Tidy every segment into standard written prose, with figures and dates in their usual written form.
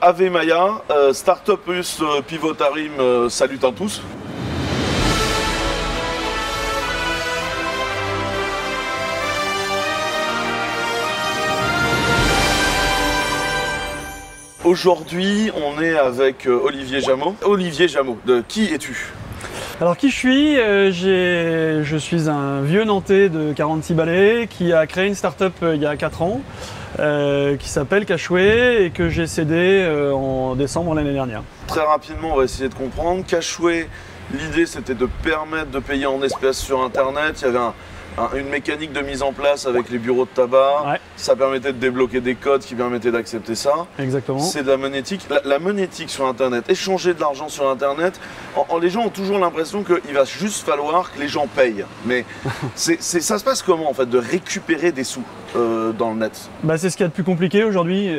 Ave Maya, Startupus Pivotarim, salut à tous. Aujourd'hui, on est avec Olivier Jameau. Olivier Jameau, qui es-tu? Alors qui je suis? Je suis un vieux Nantais de 46 balais qui a créé une start-up il y a 4 ans qui s'appelle Cachouet et que j'ai cédé en décembre l'année dernière. Très rapidement, on va essayer de comprendre. Cachouet, l'idée c'était de permettre de payer en espèces sur Internet. Il y avait une mécanique de mise en place avec les bureaux de tabac. Ouais. Ça permettait de débloquer des codes qui permettaient d'accepter ça. Exactement. C'est de la monétique. La monétique sur Internet, échanger de l'argent sur Internet, les gens ont toujours l'impression qu'il va juste falloir que les gens payent. Mais ça se passe comment en fait de récupérer des sous dans le net? C'est ce qu'il y a de plus compliqué aujourd'hui.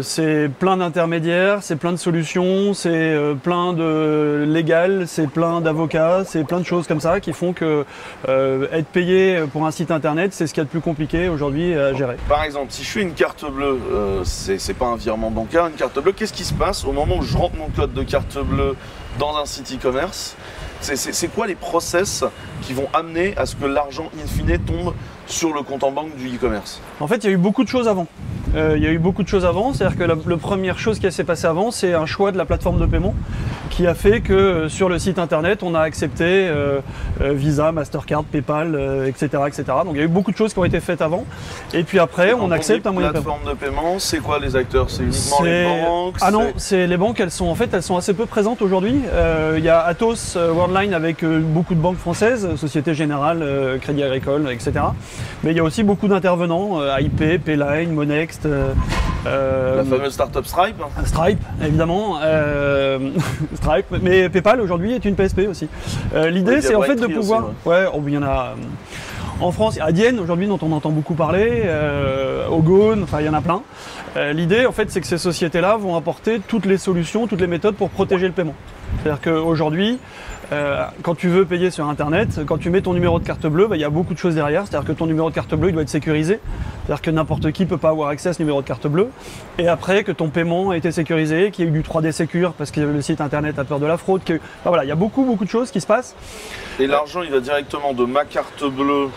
C'est plein d'intermédiaires, c'est plein de solutions, c'est plein de légal, c'est plein d'avocats, c'est plein de choses comme ça qui font que être payé pour un site internet, c'est ce qu'il y a de plus compliqué aujourd'hui à gérer. Par exemple, si je fais une carte bleue, c'est pas un virement bancaire, une carte bleue, qu'est-ce qui se passe au moment où je rentre mon code de carte bleue dans un site e-commerce? C'est quoi les process qui vont amener à ce que l'argent in fine tombe sur le compte en banque du e-commerce? En fait, il y a eu beaucoup de choses avant. C'est-à-dire que la première chose qui s'est passée avant, c'est un choix de la plateforme de paiement qui a fait que sur le site internet, on a accepté Visa, Mastercard, PayPal, etc., etc. Donc il y a eu beaucoup de choses qui ont été faites avant. Et puis après, on accepte un moyen de paiement. Plateforme de paiement, c'est quoi les acteurs? C'est uniquement les banques? Ah non, c'est les banques, elles sont assez peu présentes aujourd'hui. Il y a Atos Worldline avec beaucoup de banques françaises, Société Générale, Crédit Agricole, etc. Mais il y a aussi beaucoup d'intervenants, IP, Payline, Monext. La fameuse startup Stripe. Stripe, évidemment. Stripe, mais PayPal aujourd'hui est une PSP aussi. L'idée, c'est en fait de pouvoir. Aussi, ouais, il y en a. En France, il y a Adyen aujourd'hui dont on entend beaucoup parler, Ogone, enfin il y en a plein. L'idée, en fait, c'est que ces sociétés-là vont apporter toutes les solutions, toutes les méthodes pour protéger le paiement. C'est-à-dire qu'aujourd'hui, quand tu veux payer sur Internet, quand tu mets ton numéro de carte bleue, il y a beaucoup de choses derrière. C'est-à-dire que ton numéro de carte bleue il doit être sécurisé. C'est-à-dire que n'importe qui ne peut pas avoir accès à ce numéro de carte bleue. Et après, que ton paiement a été sécurisé, qu'il y a eu du 3D Secure parce que le site Internet a peur de la fraude. Voilà, il y a beaucoup de choses qui se passent. Et l'argent, il va directement de ma carte bleue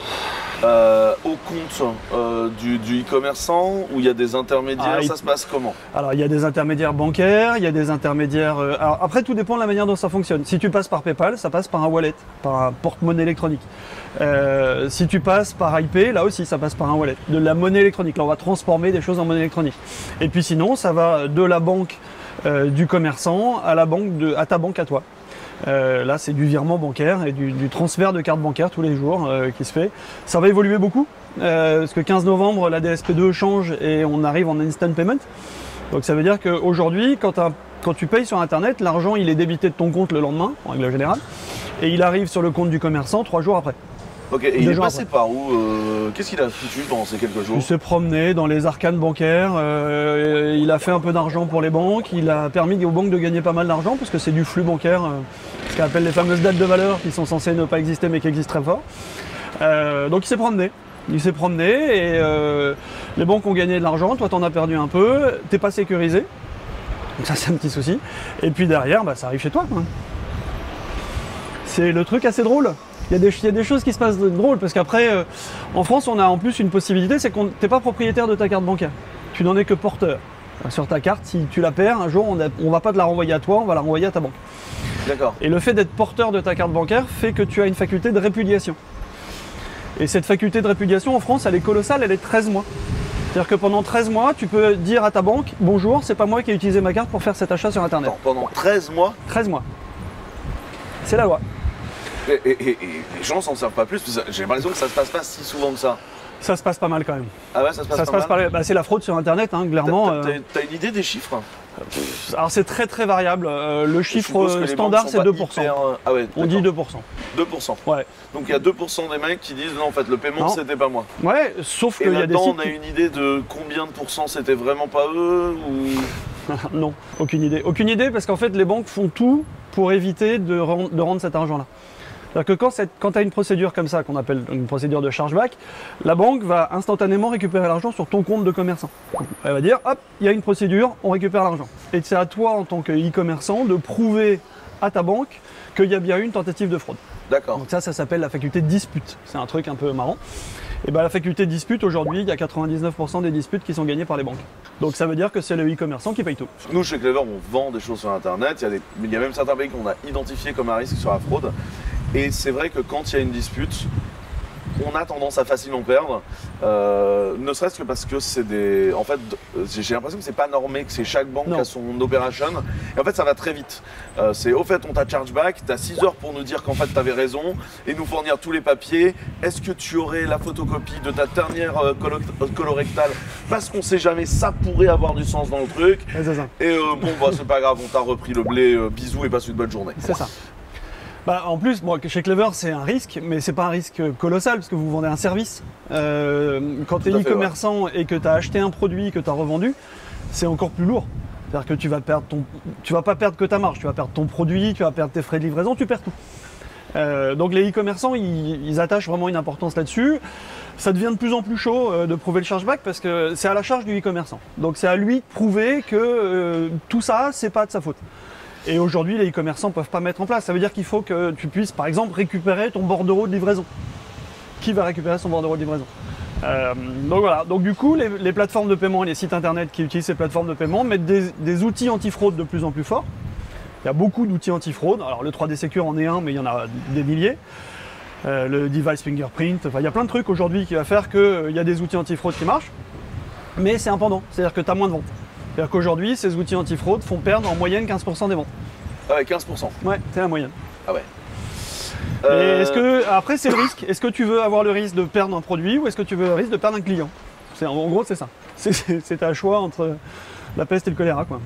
au compte du e-commerçant, où il y a des intermédiaires, ça se passe comment? Alors il y a des intermédiaires bancaires, il y a des intermédiaires... alors après tout dépend de la manière dont ça fonctionne. Si tu passes par PayPal, ça passe par un wallet, par un porte-monnaie électronique. Si tu passes par IP, là aussi ça passe par un wallet, de la monnaie électronique. Là on va transformer des choses en monnaie électronique. Et puis sinon ça va de la banque du commerçant à ta banque à toi. Là, c'est du virement bancaire et du transfert de carte bancaire tous les jours qui se fait. Ça va évoluer beaucoup parce que 15 novembre, la DSP2 change et on arrive en instant payment. Donc ça veut dire qu'aujourd'hui, quand tu payes sur Internet, l'argent il est débité de ton compte le lendemain, en règle générale, et il arrive sur le compte du commerçant 3 jours après. Ok, et il est passé par où? Qu'est-ce qu'il a foutu pendant ces quelques jours? Il s'est promené dans les arcanes bancaires, il a fait un peu d'argent pour les banques, il a permis aux banques de gagner pas mal d'argent parce que c'est du flux bancaire, ce qu'on appelle les fameuses dates de valeur qui sont censées ne pas exister mais qui existent très fort. Donc il s'est promené. Et les banques ont gagné de l'argent, toi t'en as perdu un peu, t'es pas sécurisé, donc ça c'est un petit souci. Et puis derrière, ça arrive chez toi, quoi. C'est le truc assez drôle. Il y a des choses qui se passent drôles parce qu'après, en France, on a en plus une possibilité, c'est qu'on t'es pas propriétaire de ta carte bancaire. Tu n'en es que porteur. Sur ta carte, si tu la perds, un jour, on va pas te la renvoyer à toi, on va la renvoyer à ta banque. D'accord. Et le fait d'être porteur de ta carte bancaire fait que tu as une faculté de répudiation. Et cette faculté de répudiation, en France, elle est colossale, elle est 13 mois. C'est-à-dire que pendant 13 mois, tu peux dire à ta banque, bonjour, c'est pas moi qui ai utilisé ma carte pour faire cet achat sur Internet. Attends, pendant 13 mois? 13 mois. C'est la loi. Et les gens s'en servent pas plus, j'ai l'impression que ça se passe pas si souvent que ça. Ça se passe pas mal quand même. Ah ouais, ça se passe pas mal. C'est la fraude sur Internet, clairement. T'as une idée des chiffres? Alors c'est très très variable. Le chiffre standard c'est 2%. Ah ouais, on dit 2%. 2%. Ouais. Donc il y a 2% des mecs qui disent non, en fait le paiement c'était pas moi. Ouais, sauf qu'il y a des sites. On a une idée de combien de pourcents c'était vraiment pas eux ou... Non, aucune idée. Aucune idée parce qu'en fait les banques font tout pour éviter de rendre cet argent-là. C'est-à-dire que quand tu as une procédure comme ça, qu'on appelle une procédure de chargeback, la banque va instantanément récupérer l'argent sur ton compte de commerçant. Elle va dire, hop, il y a une procédure, on récupère l'argent. Et c'est à toi, en tant que e-commerçant, de prouver à ta banque qu'il y a bien eu une tentative de fraude. D'accord. Donc ça s'appelle la faculté de dispute. C'est un truc un peu marrant. Et bien la faculté de dispute, aujourd'hui, il y a 99% des disputes qui sont gagnées par les banques. Donc ça veut dire que c'est le e-commerçant qui paye tout. Nous, chez Clever, on vend des choses sur Internet. Il y a même certains pays qu'on a identifiés comme un risque sur la fraude. Et c'est vrai que quand il y a une dispute, on a tendance à facilement perdre, ne serait-ce que parce que c'est des... En fait, j'ai l'impression que c'est pas normé, que c'est chaque banque qui a son operation. Et en fait, ça va très vite. C'est au fait, on t'a chargeback, t'as 6 heures pour nous dire qu'en fait, t'avais raison et nous fournir tous les papiers. Est-ce que tu aurais la photocopie de ta dernière colorectale? Parce qu'on sait jamais, ça pourrait avoir du sens dans le truc. Ouais, c'est ça. Et bon, bah, c'est pas grave, on t'a repris le blé, bisous et passe une bonne journée. C'est ça. Bah, en plus, moi, chez Clever, c'est un risque, mais c'est pas un risque colossal parce que vous vendez un service. Quand tu es e-commerçant et que tu as acheté un produit que tu as revendu, c'est encore plus lourd. C'est-à-dire que tu vas pas perdre que ta marge, tu vas perdre ton produit, tu vas perdre tes frais de livraison, tu perds tout. Donc les e-commerçants, ils attachent vraiment une importance là-dessus. Ça devient de plus en plus chaud de prouver le chargeback parce que c'est à la charge du e-commerçant. Donc c'est à lui de prouver que tout ça, c'est pas de sa faute. Et aujourd'hui, les e-commerçants ne peuvent pas mettre en place. Ça veut dire qu'il faut que tu puisses, par exemple, récupérer ton bordereau de livraison. Qui va récupérer son bordereau de livraison? Donc voilà. Donc du coup, les plateformes de paiement et les sites internet qui utilisent ces plateformes de paiement mettent des outils anti-fraude de plus en plus forts. Il y a beaucoup d'outils anti-fraude. Alors le 3D Secure en est un, mais il y en a des milliers. Le device fingerprint. Enfin, il y a plein de trucs aujourd'hui qui va faire qu'il y a des outils anti-fraude qui marchent. Mais c'est un pendant. C'est-à-dire que tu as moins de ventes. C'est-à-dire qu'aujourd'hui, ces outils anti-fraude font perdre en moyenne 15% des ventes. Ah ouais, 15%. Ouais, c'est la moyenne. Ah ouais. Et après, c'est le risque. Est-ce que tu veux avoir le risque de perdre un produit ou est-ce que tu veux le risque de perdre un client? En gros, c'est ça. C'est un choix entre la peste et le choléra, quoi.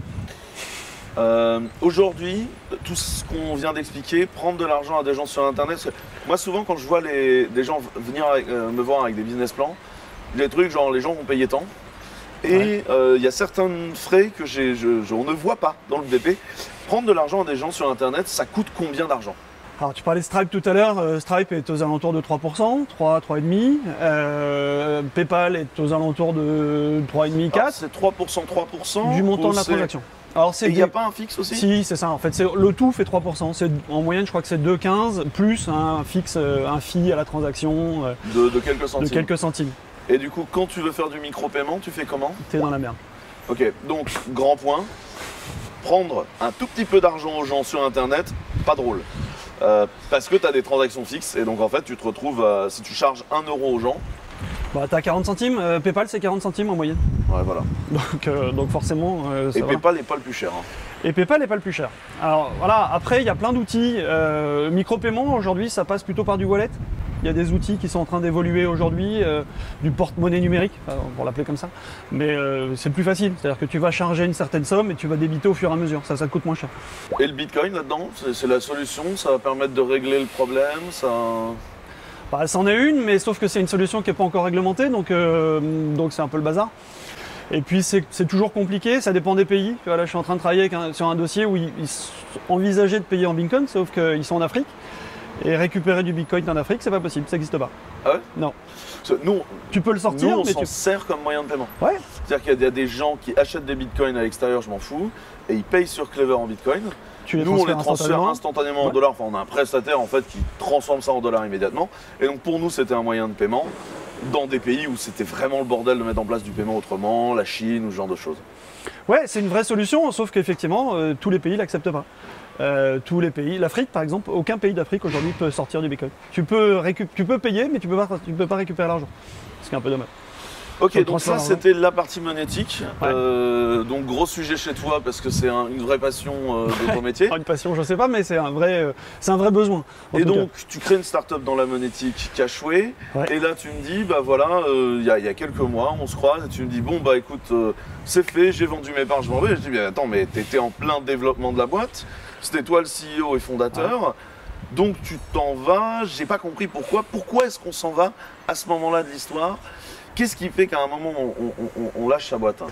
Aujourd'hui, tout ce qu'on vient d'expliquer, prendre de l'argent à des gens sur Internet, parce que moi souvent quand je vois des gens venir me voir avec des business plans, des trucs genre les gens vont payer tant, et il y a certains frais que on ne voit pas dans le BP. Prendre de l'argent à des gens sur Internet, ça coûte combien d'argent? Alors tu parlais de Stripe tout à l'heure, Stripe est aux alentours de 3%, 3,5%, PayPal est aux alentours de 3,5%, 4%. C'est 3%, du montant de la transaction. Alors il n'y a pas un fixe aussi? Si, c'est ça, en fait, le tout fait 3%, en moyenne je crois que c'est 2,15 plus un fixe, un fee à la transaction de quelques centimes. De quelques centimes. Et du coup, quand tu veux faire du micro-paiement, tu fais comment? T'es dans la merde. Ok, donc grand point, prendre un tout petit peu d'argent aux gens sur Internet, pas drôle. Parce que tu as des transactions fixes et donc en fait tu te retrouves, si tu charges 1 euro aux gens... Bah t'as 40 centimes, PayPal c'est 40 centimes en moyenne. Ouais voilà. Donc forcément... et PayPal n'est pas le plus cher. Hein. Et PayPal n'est pas le plus cher. Alors voilà, après il y a plein d'outils. Micro-paiement aujourd'hui ça passe plutôt par du wallet. Il y a des outils qui sont en train d'évoluer aujourd'hui, du porte-monnaie numérique, pour l'appeler comme ça. Mais c'est plus facile, c'est-à-dire que tu vas charger une certaine somme et tu vas débiter au fur et à mesure, ça te coûte moins cher. Et le Bitcoin là-dedans, c'est la solution? Ça va permettre de régler le problème? Bah, c'en est une, mais sauf que c'est une solution qui n'est pas encore réglementée, donc c'est un peu le bazar. Et puis c'est toujours compliqué, ça dépend des pays. Tu vois, là je suis en train de travailler sur un dossier où ils envisageaient de payer en Bitcoin, sauf qu'ils sont en Afrique. Et récupérer du Bitcoin en Afrique, c'est pas possible, ça n'existe pas. Ah ouais? Non. Nous, tu peux le sortir, nous, on mais s'en sert comme moyen de paiement. Ouais. C'est-à-dire qu'il y a des gens qui achètent des Bitcoins à l'extérieur, je m'en fous, et ils payent sur Clever en Bitcoin. Nous, on les transfère instantanément en dollars. Enfin, on a un prestataire en fait qui transforme ça en dollars immédiatement. Et donc pour nous, c'était un moyen de paiement dans des pays où c'était vraiment le bordel de mettre en place du paiement autrement, la Chine ou ce genre de choses. Ouais, c'est une vraie solution, sauf qu'effectivement, tous les pays ne l'acceptent pas. Tous les pays, l'Afrique par exemple, aucun pays d'Afrique aujourd'hui peut sortir du Bitcoin. Tu peux payer, mais tu peux pas récupérer l'argent. Ce qui est un peu dommage. Ok, donc ça c'était la partie monétique. Ouais. Donc gros sujet chez toi parce que c'est une vraie passion de ton métier. Une passion, je sais pas, mais c'est un vrai besoin. Et donc tu crées une start-up dans la monétique Cashway. Ouais. Et là tu me dis, bah voilà, il y a quelques mois, on se croise et tu me dis, bon bah écoute, c'est fait, j'ai vendu mes parts, je m'en vais. Et je dis, bien attends, mais t'étais en plein développement de la boîte. C'était toi le CEO et fondateur. Ouais. Donc tu t'en vas, j'ai pas compris pourquoi. Pourquoi est-ce qu'on s'en va à ce moment-là de l'histoire? Qu'est-ce qui fait qu'à un moment, on lâche sa boîte?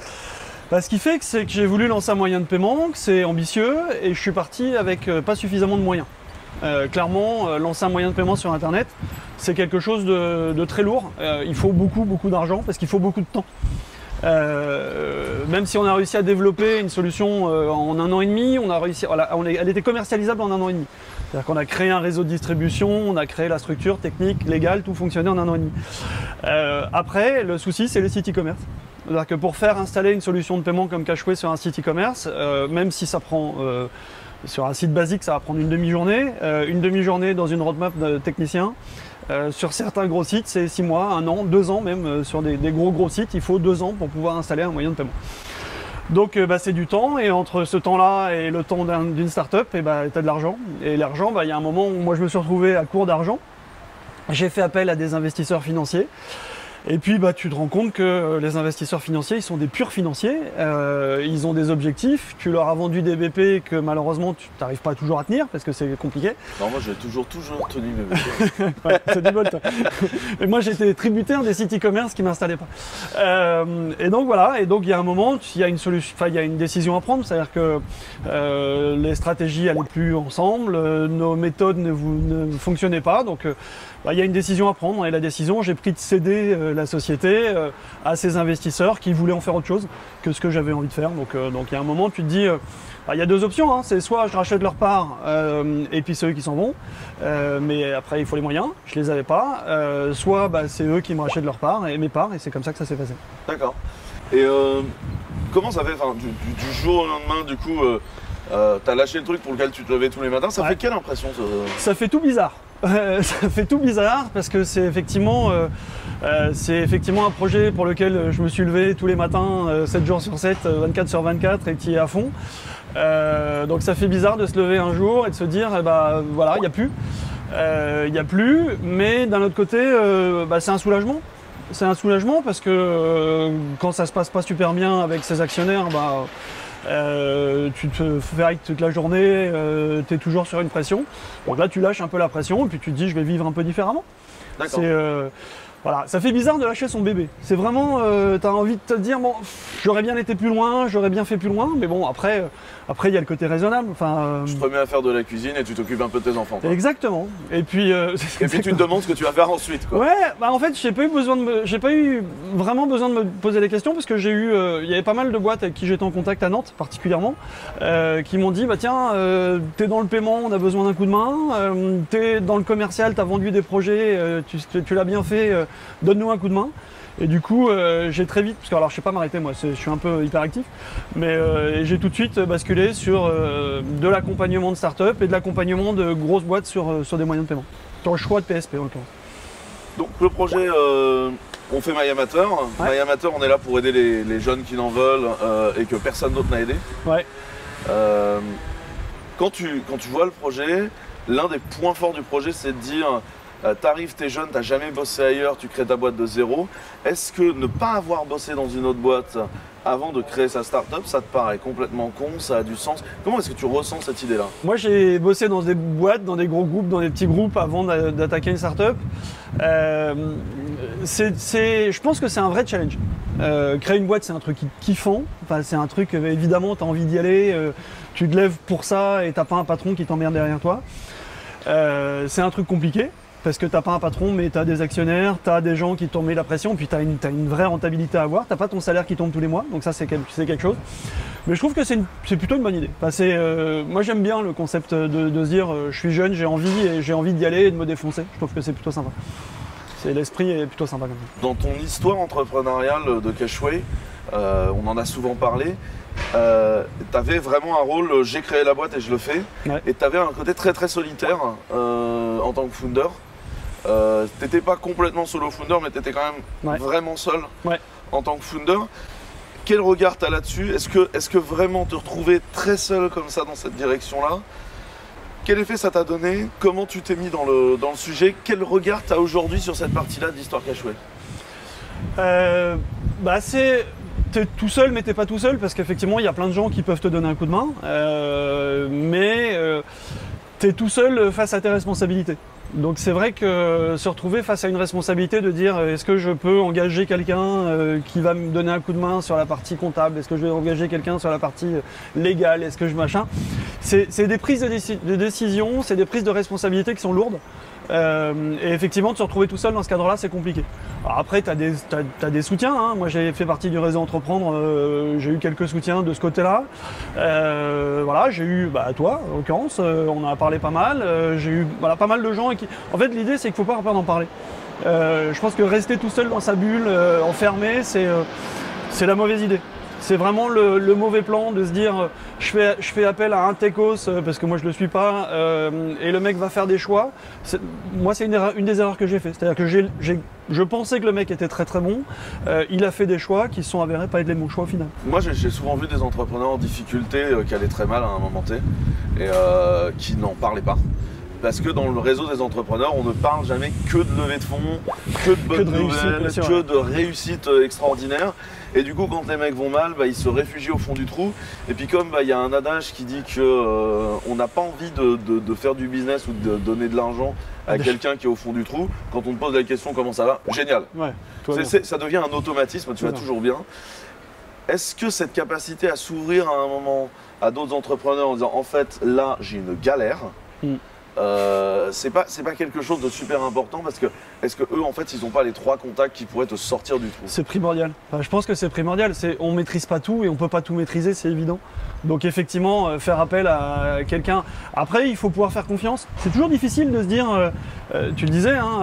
Bah, ce qui fait, c'est que j'ai voulu lancer un moyen de paiement, que c'est ambitieux, et je suis parti avec pas suffisamment de moyens. Clairement, lancer un moyen de paiement sur Internet, c'est quelque chose de très lourd. Il faut beaucoup d'argent parce qu'il faut beaucoup de temps. Même si on a réussi à développer une solution en 1 an et demi, elle était commercialisable en 1 an et demi. C'est-à-dire qu'on a créé un réseau de distribution, on a créé la structure technique, légale, tout fonctionnait en 1 an et demi. Après, le souci, c'est le site e-commerce. C'est-à-dire que pour faire installer une solution de paiement comme Cashway sur un site e-commerce, même si ça prend, sur un site basique, ça va prendre une demi-journée dans une roadmap de technicien. Sur certains gros sites, c'est 6 mois, 1 an, 2 ans même. Sur des gros sites, il faut 2 ans pour pouvoir installer un moyen de paiement. Donc c'est du temps, et entre ce temps-là et le temps d'une start-up, tu as de l'argent. Et l'argent, il y a un moment où moi je me suis retrouvé à court d'argent. J'ai fait appel à des investisseurs financiers. Et puis tu te rends compte que les investisseurs financiers, ils sont des purs financiers, ils ont des objectifs, tu leur as vendu des BP que malheureusement tu n'arrives pas toujours à tenir parce que c'est compliqué. Non, moi j'ai toujours tenu mes BP. Ouais, c'est du bol, toi. Et moi j'étais tributaire des sites e-commerce qui ne m'installaient pas. Et donc voilà, et donc il y a un moment, il y a une solution, il y a une décision à prendre, c'est-à-dire que les stratégies n'allaient plus ensemble, nos méthodes ne fonctionnaient pas, donc il y a une décision à prendre, et la décision, j'ai pris de céder la société à ces investisseurs qui voulaient en faire autre chose que ce que j'avais envie de faire. Donc il y a un moment, tu te dis, il y a 2 options, hein. C'est soit je rachète leur part et puis c'est eux qui s'en vont, mais après il faut les moyens, je les avais pas, soit c'est eux qui me rachètent leur part et mes parts, et c'est comme ça que ça s'est passé. D'accord. Et comment ça fait, du jour au lendemain, du coup, t'as lâché le truc pour lequel tu te levais tous les matins, ça fait quelle impression Ça fait tout bizarre. Ça fait tout bizarre parce que c'est effectivement un projet pour lequel je me suis levé tous les matins, 7 jours sur 7, 24 sur 24, et qui est à fond. Donc ça fait bizarre de se lever un jour et de se dire, voilà, il n'y a plus. Il n'y a plus, mais d'un autre côté, c'est un soulagement. C'est un soulagement parce que quand ça se passe pas super bien avec ses actionnaires, tu te fais toute la journée, tu es toujours sur une pression. Donc là, tu lâches un peu la pression et puis tu te dis, je vais vivre un peu différemment. D'accord. Voilà, ça fait bizarre de lâcher son bébé. C'est vraiment, tu as envie de te dire, bon, j'aurais bien été plus loin, j'aurais bien fait plus loin, mais bon, après il y a le côté raisonnable. Je te remets à faire de la cuisine et tu t'occupes un peu de tes enfants, quoi. Exactement. Et puis tu te demandes ce que tu vas faire ensuite, quoi. Ouais, en fait, j'ai pas eu vraiment besoin de me poser des questions parce que il y avait pas mal de boîtes avec qui j'étais en contact à Nantes particulièrement, qui m'ont dit, tiens, t'es dans le paiement, on a besoin d'un coup de main, t'es dans le commercial, t'as vendu des projets, tu l'as bien fait, donne-nous un coup de main. Et du coup, j'ai très vite, parce que alors je sais pas m'arrêter, moi, je suis un peu hyperactif, mais j'ai tout de suite basculé sur de l'accompagnement de start-up et de l'accompagnement de grosses boîtes sur des moyens de paiement, sur le choix de PSP en l'occurrence. Donc le projet, on fait MyAmateur. Ouais. MyAmateur, on est là pour aider les jeunes qui n'en veulent et que personne d'autre n'a aidé. Ouais. Quand tu vois le projet, l'un des points forts du projet, c'est de dire, t'arrives, t'es jeune, t'as jamais bossé ailleurs, tu crées ta boîte de zéro. Est-ce que ne pas avoir bossé dans une autre boîte avant de créer sa start-up, ça te paraît complètement con, ça a du sens? Comment est-ce que tu ressens cette idée-là? Moi, j'ai bossé dans des boîtes, dans des gros groupes, dans des petits groupes avant d'attaquer une start-up. Je pense que c'est un vrai challenge. Créer une boîte, c'est un truc kiffant. Enfin, c'est un truc, évidemment, tu as envie d'y aller, tu te lèves pour ça et t'as pas un patron qui t'emmerde derrière toi. C'est un truc compliqué. Parce que tu n'as pas un patron, mais tu as des actionnaires, tu as des gens qui t'ont mis la pression, puis tu as une vraie rentabilité à avoir. Tu n'as pas ton salaire qui tombe tous les mois, donc ça c'est quelque chose. Mais je trouve que c'est plutôt une bonne idée. Enfin, moi j'aime bien le concept de se dire je suis jeune, j'ai envie d'y aller et de me défoncer. Je trouve que c'est plutôt sympa. L'esprit est plutôt sympa comme ça. Dans ton histoire entrepreneuriale de Cashway, on en a souvent parlé, tu avais vraiment un rôle, j'ai créé la boîte et je le fais, ouais. Et tu avais un côté très très solitaire en tant que founder. T'étais pas complètement solo founder, mais t'étais quand même vraiment seul en tant que founder. Quel regard t'as là-dessus? Est-ce que vraiment te retrouver très seul comme ça dans cette direction-là? Quel effet ça t'a donné? Comment tu t'es mis dans le sujet? Quel regard t'as aujourd'hui sur cette partie-là de l'histoire Cashway? T'es tout seul, mais t'es pas tout seul, parce qu'effectivement, il y a plein de gens qui peuvent te donner un coup de main, mais t'es tout seul face à tes responsabilités. Donc c'est vrai que se retrouver face à une responsabilité de dire est-ce que je peux engager quelqu'un qui va me donner un coup de main sur la partie comptable, est-ce que je vais engager quelqu'un sur la partie légale, est-ce que je machin. C'est des prises de décision, c'est des prises de responsabilité qui sont lourdes. Et effectivement, de se retrouver tout seul dans ce cadre-là, c'est compliqué. Alors après, tu as des soutiens. Hein. Moi, j'ai fait partie du réseau Entreprendre. J'ai eu quelques soutiens de ce côté-là. Voilà, j'ai eu toi, en l'occurrence. On en a parlé pas mal. J'ai eu pas mal de gens. En fait, l'idée, c'est qu'il ne faut pas avoir peur d'en parler. Je pense que rester tout seul dans sa bulle, enfermé, c'est la mauvaise idée. C'est vraiment le mauvais plan de se dire je fais appel à un techos parce que moi je le suis pas et le mec va faire des choix. Moi c'est une des erreurs que j'ai fait. C'est-à-dire que je pensais que le mec était très très bon. Il a fait des choix qui se sont avérés pas être les bons choix au final. Moi j'ai souvent vu des entrepreneurs en difficulté qui allaient très mal à un moment T et qui n'en parlaient pas. Parce que dans le réseau des entrepreneurs, on ne parle jamais que de levée de fonds, que de bonnes nouvelles, que de réussite extraordinaire. Et du coup, quand les mecs vont mal, ils se réfugient au fond du trou. Et puis comme il y a un adage qui dit qu'on n'a pas envie de faire du business ou de donner de l'argent à quelqu'un qui est au fond du trou, quand on te pose la question comment ça va, génial. Ouais, ça devient un automatisme, tu vas toujours bien. Est-ce que cette capacité à s'ouvrir à un moment à d'autres entrepreneurs en disant en fait là j'ai une galère, c'est pas quelque chose de super important parce que est-ce que eux en fait ils n'ont pas les 3 contacts qui pourraient te sortir du trou? C'est primordial. Enfin, je pense que c'est primordial. On maîtrise pas tout et on peut pas tout maîtriser, c'est évident. Donc effectivement faire appel à quelqu'un. Après il faut pouvoir faire confiance. C'est toujours difficile de se dire, tu le disais, hein,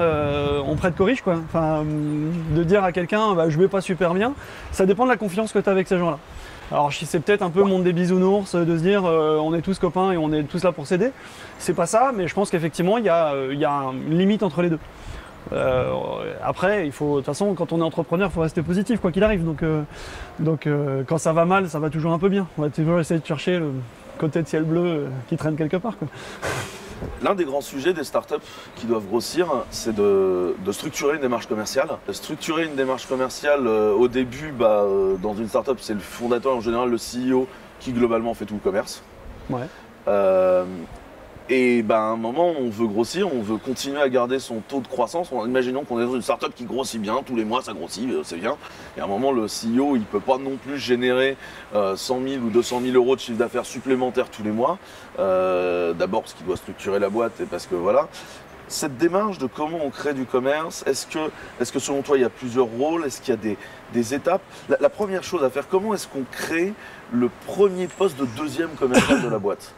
on prête corrige quoi. Enfin, de dire à quelqu'un je vais pas super bien. Ça dépend de la confiance que tu as avec ces gens-là. Alors c'est peut-être un peu le monde des bisounours de se dire on est tous copains et on est tous là pour s'aider. C'est pas ça, mais je pense qu'effectivement il y a une limite entre les deux. Après, de toute façon, quand on est entrepreneur, il faut rester positif quoi qu'il arrive. Donc quand ça va mal, ça va toujours un peu bien. On va toujours essayer de chercher le côté de ciel bleu qui traîne quelque part, quoi. L'un des grands sujets des startups qui doivent grossir, c'est de structurer une démarche commerciale. Structurer une démarche commerciale, au début, dans une startup, c'est le fondateur, en général le CEO, qui globalement fait tout le commerce. Ouais. Et à un moment, on veut grossir, on veut continuer à garder son taux de croissance. Imaginons qu'on est dans une startup qui grossit bien, tous les mois ça grossit, c'est bien. Et à un moment, le CEO, il ne peut pas non plus générer 100 000 ou 200 000 euros de chiffre d'affaires supplémentaires tous les mois. D'abord parce qu'il doit structurer la boîte et parce que voilà. Cette démarche de comment on crée du commerce, est-ce que selon toi, il y a plusieurs rôles? Est-ce qu'il y a des étapes? La première chose à faire, comment est-ce qu'on crée le premier poste de deuxième commercial de la boîte?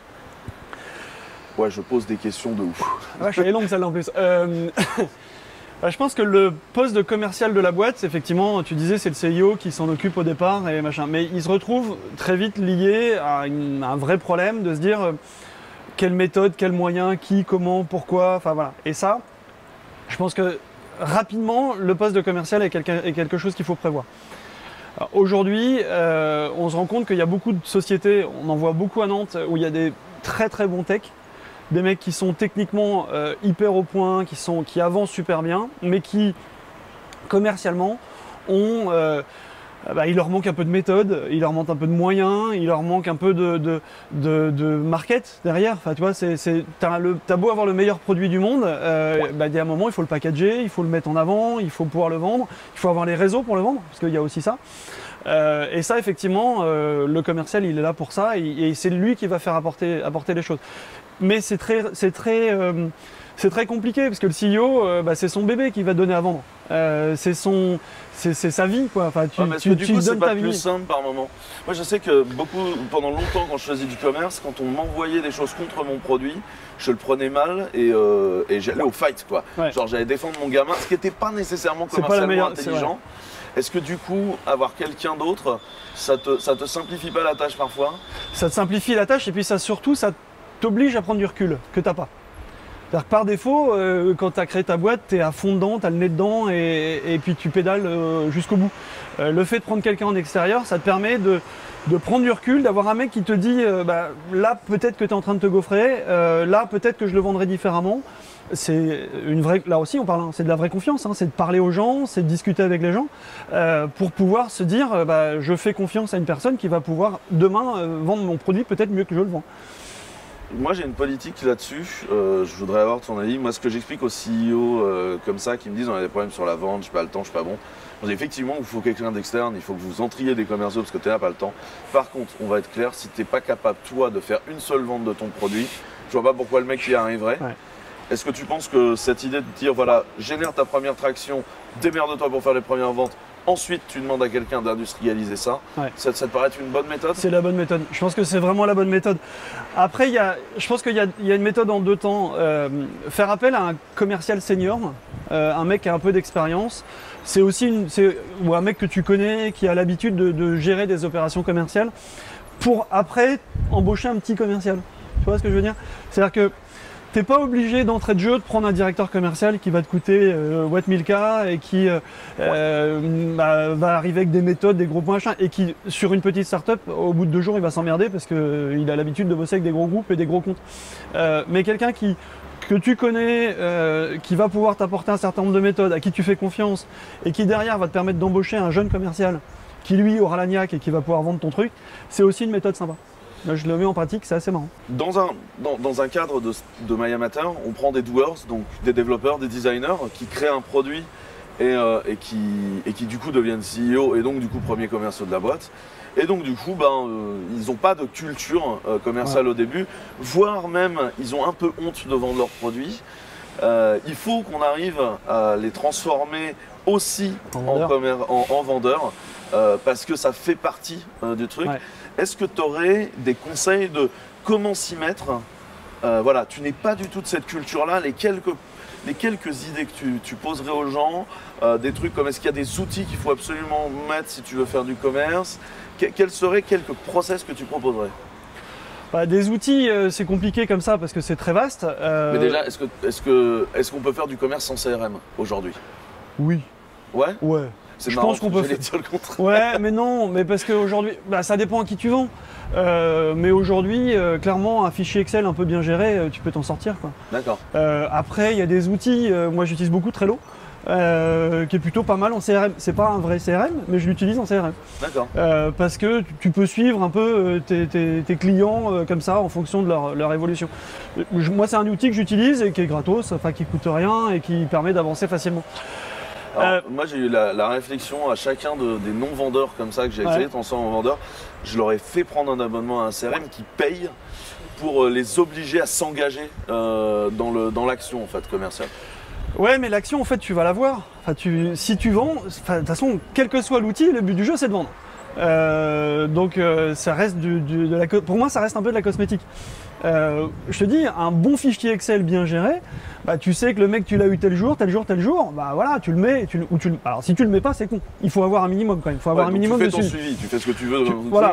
Ouais, je pose des questions de ouf. Ouais, je suis longue celle-là en plus. Je pense que le poste de commercial de la boîte, effectivement, tu disais, c'est le CEO qui s'en occupe au départ et machin. Mais il se retrouve très vite lié à un vrai problème de se dire quelle méthode, quels moyens, qui, comment, pourquoi, enfin voilà. Et ça, je pense que rapidement, le poste de commercial est quelque chose qu'il faut prévoir. Aujourd'hui, on se rend compte qu'il y a beaucoup de sociétés, on en voit beaucoup à Nantes, où il y a des très très bons techs, des mecs qui sont techniquement hyper au point, qui avancent super bien, mais qui commercialement ont, il leur manque un peu de méthode, il leur manque un peu de moyens, il leur manque un peu de market derrière. Enfin, tu vois, t'as beau avoir le meilleur produit du monde, il y a un moment il faut le packager, il faut le mettre en avant, il faut pouvoir le vendre, il faut avoir les réseaux pour le vendre, parce qu'il y a aussi ça. Et ça, effectivement, le commercial, il est là pour ça, et c'est lui qui va faire apporter les choses. Mais c'est très compliqué, parce que le CEO, c'est son bébé qui va donner à vendre. C'est sa vie, quoi. Enfin, tu donnes c'est pas plus simple par moment. Moi, je sais que pendant longtemps, quand je faisais du commerce, quand on m'envoyait des choses contre mon produit, je le prenais mal et j'allais au fight, quoi. Ouais. Genre, j'allais défendre mon gamin, ce qui n'était pas nécessairement commercialement intelligent. Est-ce que du coup, avoir quelqu'un d'autre, ça te simplifie pas la tâche parfois? Ça te simplifie la tâche et puis ça t'oblige à prendre du recul que t'as pas. C'est-à-dire que par défaut, quand tu as créé ta boîte, tu es à fond dedans, tu as le nez dedans et puis tu pédales jusqu'au bout. Le fait de prendre quelqu'un en extérieur, ça te permet de prendre du recul, d'avoir un mec qui te dit là peut-être que tu es en train de te gaufrer, là peut-être que je le vendrai différemment. C'est là aussi on parle, c'est de la vraie confiance, c'est de parler aux gens, c'est de discuter avec les gens pour pouvoir se dire je fais confiance à une personne qui va pouvoir demain vendre mon produit peut-être mieux que je le vends. moi j'ai une politique là-dessus, je voudrais avoir ton avis. Moi ce que j'explique aux CEO comme ça, qui me disent on a des problèmes sur la vente, je n'ai pas le temps, je suis pas bon. On dit effectivement il faut quelqu'un d'externe, il faut que vous entriez des commerciaux parce que tu n'as pas le temps. Par contre, on va être clair, si tu n'es pas capable toi de faire une seule vente de ton produit, je vois pas pourquoi le mec y arriverait. Ouais. Est-ce que tu penses que cette idée de dire voilà, génère ta première traction, démerde-toi pour faire les premières ventes, ensuite tu demandes à quelqu'un d'industrialiser ça, ça te paraît être une bonne méthode? C'est la bonne méthode. Je pense que c'est vraiment la bonne méthode. Après, je pense qu'il y a une méthode en deux temps. Faire appel à un commercial senior, un mec qui a un peu d'expérience, c'est aussi ou un mec que tu connais, qui a l'habitude de gérer des opérations commerciales, pour après embaucher un petit commercial. Tu vois ce que je veux dire? C'est-à-dire que tu n'es pas obligé d'entrée de jeu de prendre un directeur commercial qui va te coûter Watt 1000K et qui va arriver avec des méthodes, des gros points machins, et qui, sur une petite start-up, au bout de 2 jours, il va s'emmerder parce qu'il a l'habitude de bosser avec des gros groupes et des gros comptes. Mais quelqu'un que tu connais, qui va pouvoir t'apporter un certain nombre de méthodes, à qui tu fais confiance, et qui derrière va te permettre d'embaucher un jeune commercial qui lui aura la niaque et qui va pouvoir vendre ton truc, c'est aussi une méthode sympa. Là, je le mets en pratique, c'est assez marrant. Dans un cadre de My Amateur, on prend des doers, donc des développeurs, des designers qui créent un produit et qui du coup deviennent CEO et donc du coup premiers commerciaux de la boîte. Et donc du coup, ils n'ont pas de culture commerciale au début, voire même ils ont un peu honte de vendre leurs produits. Il faut qu'on arrive à les transformer aussi en vendeurs parce que ça fait partie du truc. Ouais. Est-ce que tu aurais des conseils de comment s'y mettre? Voilà, tu n'es pas du tout de cette culture-là. Les quelques idées que tu poserais aux gens, des trucs comme est-ce qu'il y a des outils qu'il faut absolument mettre si tu veux faire du commerce? Quels seraient quelques process que tu proposerais? Des outils, c'est compliqué comme ça parce que c'est très vaste. Mais déjà, est-ce qu'on peut faire du commerce sans CRM aujourd'hui? Oui. Ouais? Ouais. Je pense qu'on peut faire dire le contraire. Ouais, mais non, mais parce qu'aujourd'hui, ça dépend à qui tu vends. Mais aujourd'hui, clairement, un fichier Excel un peu bien géré, tu peux t'en sortir, quoi. D'accord. Après, il y a des outils. Moi, j'utilise beaucoup Trello, qui est plutôt pas mal en CRM. C'est pas un vrai CRM, mais je l'utilise en CRM. D'accord. Parce que tu peux suivre un peu tes clients comme ça en fonction de leur évolution. Moi, c'est un outil que j'utilise et qui est gratos, enfin qui coûte rien et qui permet d'avancer facilement. Alors, moi j'ai eu la réflexion à chacun des non-vendeurs comme ça que j'ai essayé de transformer en vendeurs. Je leur ai fait prendre un abonnement à un CRM qui paye pour les obliger à s'engager dans l'action en fait, commerciale. Ouais, mais l'action en fait tu vas la voir. Enfin, si tu vends, de toute façon, quel que soit l'outil, le but du jeu c'est de vendre. Donc ça reste pour moi ça reste un peu de la cosmétique. Je te dis, un bon fichier Excel bien géré, tu sais que le mec tu l'as eu tel jour, voilà, tu le mets. Alors si tu le mets pas, c'est con. Il faut avoir un minimum quand même. Il faut avoir un minimum de suivi. Tu fais ce que tu veux,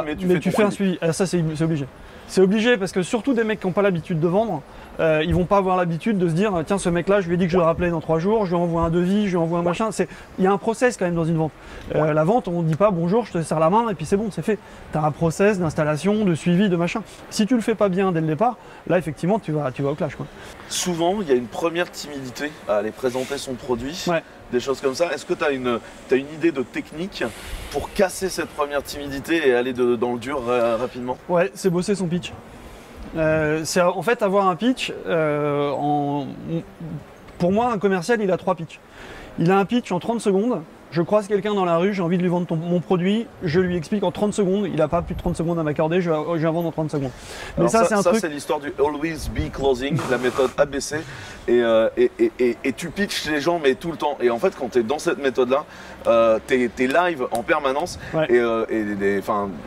mais tu fais un suivi. Ça c'est obligé. C'est obligé parce que surtout des mecs qui n'ont pas l'habitude de vendre, ils vont pas avoir l'habitude de se dire tiens ce mec là je lui ai dit que je le rappelais dans 3 jours, je lui envoie un devis, je lui envoie un machin. Il y a un process quand même dans une vente. La vente on ne dit pas bonjour je te serre la main et puis c'est bon c'est fait. Tu as un process d'installation, de suivi, de machin. Si tu le fais pas bien dès le départ, là effectivement tu vas au clash, quoi. Souvent il y a une première timidité à aller présenter son produit. Ouais. Des choses comme ça. Est-ce que tu as une idée de technique pour casser cette première timidité et aller dans le dur rapidement? Ouais, c'est bosser son pitch. C'est en fait avoir un pitch. Pour moi, un commercial, il a 3 pitchs. Il a un pitch en 30 secondes. Je croise quelqu'un dans la rue, j'ai envie de lui vendre mon produit, je lui explique en 30 secondes, il n'a pas plus de 30 secondes à m'accorder, je vais vendre en 30 secondes. Mais alors c'est un truc... c'est l'histoire du Always Be Closing, la méthode ABC, et tu pitches les gens mais tout le temps. Et en fait, quand tu es dans cette méthode-là, tu es live en permanence. Ouais.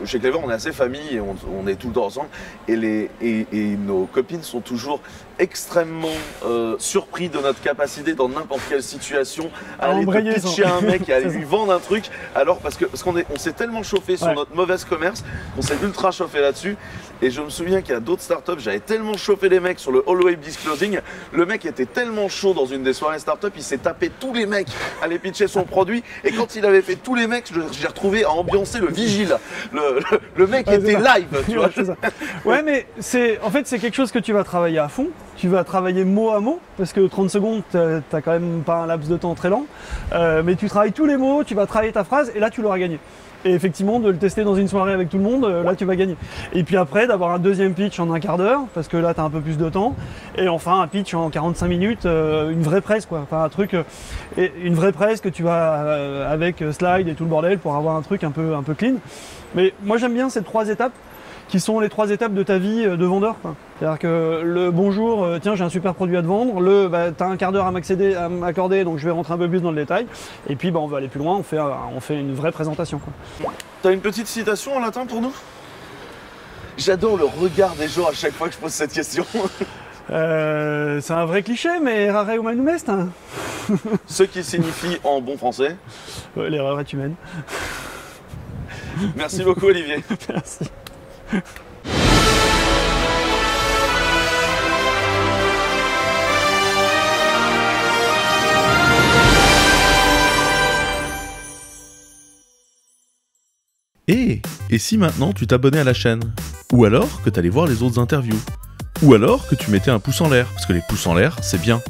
Chez Clever, on est assez famille et on est tout le temps ensemble. Et nos copines sont toujours extrêmement surpris de notre capacité dans n'importe quelle situation à aller pitcher un mec et aller lui vendre un truc, alors parce qu'on s'est tellement chauffé sur notre mauvaise commerce qu'on s'est ultra chauffé là-dessus. Et je me souviens qu'il y a d'autres startups, j'avais tellement chauffé les mecs sur le Always Disclosing, le mec était tellement chaud dans une des soirées startup, il s'est tapé tous les mecs à aller pitcher son produit, et quand il avait fait tous les mecs, j'ai retrouvé à ambiancer le vigile. Le mec était live, tu vois. Ouais, mais en fait c'est quelque chose que tu vas travailler à fond. Tu vas travailler mot à mot, parce que 30 secondes, t'as quand même pas un laps de temps très lent. Mais tu travailles tous les mots, tu vas travailler ta phrase, et là tu l'auras gagné. et effectivement de le tester dans une soirée avec tout le monde, là tu vas gagner. Et puis après d'avoir un deuxième pitch en un quart d'heure, parce que là tu as un peu plus de temps, et enfin un pitch en 45 minutes, une vraie presse quoi, enfin un truc, une vraie presse que tu vas avec slide et tout le bordel pour avoir un truc un peu clean. Mais moi j'aime bien ces 3 étapes, qui sont les 3 étapes de ta vie de vendeur. C'est-à-dire que le bonjour, tiens j'ai un super produit à te vendre, le t'as un quart d'heure à m'accorder, donc je vais rentrer un peu plus dans le détail, et puis on va aller plus loin, on fait une vraie présentation. T'as une petite citation en latin pour nous? J'adore le regard des gens à chaque fois que je pose cette question. C'est un vrai cliché, mais errare humanum est. Hein. Ce qui signifie en bon français. L'erreur est humaine. Merci beaucoup Olivier. Merci. Et si maintenant tu t'abonnais à la chaîne? Ou alors que t'allais voir les autres interviews? Ou alors que tu mettais un pouce en l'air, parce que les pouces en l'air, c'est bien.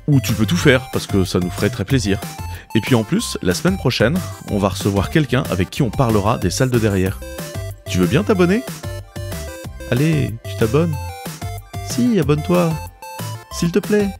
Ou tu peux tout faire, parce que ça nous ferait très plaisir. Et puis en plus, la semaine prochaine, on va recevoir quelqu'un avec qui on parlera des salles de derrière. Tu veux bien t'abonner? Allez, tu t'abonnes? Si, abonne-toi. S'il te plaît.